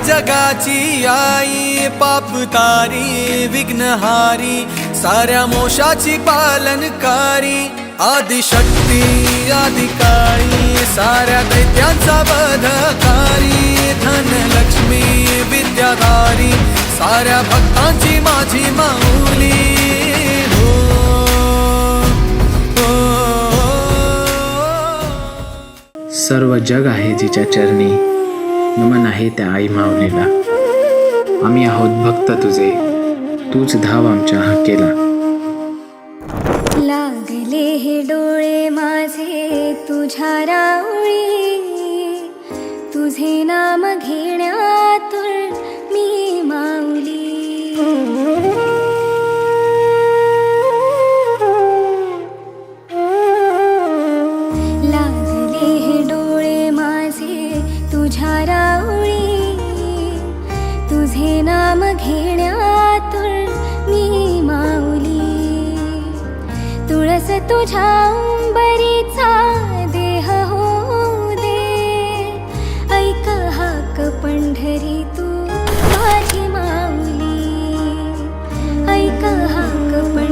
जगाची आई, पाप तारी विघ्नहारी, साऱ्या मोशाची पालनकारी, आदिशक्ती आदिकाळी, साऱ्या दैत्यांचा वधकारी, धनलक्ष्मी विद्याधारी, साऱ्या भक्तांची माझी माऊली. हो, हो, सर्व जग आहे जिच्या चरणी, नमन आहे त्या आई माऊलीला. आम्ही आहोत भक्त तुझे, तूच धाव आमच्या हाकेला. लागले हे डोळे माझे तुझ्या राऊळी, तुझे नाम घेण्यातून मी माऊली. लागले हे डोळे माझे तुझ्या राऊळी, तुझे नाम घेण्यातून मी माऊली. तुळस तुझ्या अंबरीचा देह होऊ दे, ऐक हाक पंढरी तू माझी माऊली, ऐक हाक पंढरी.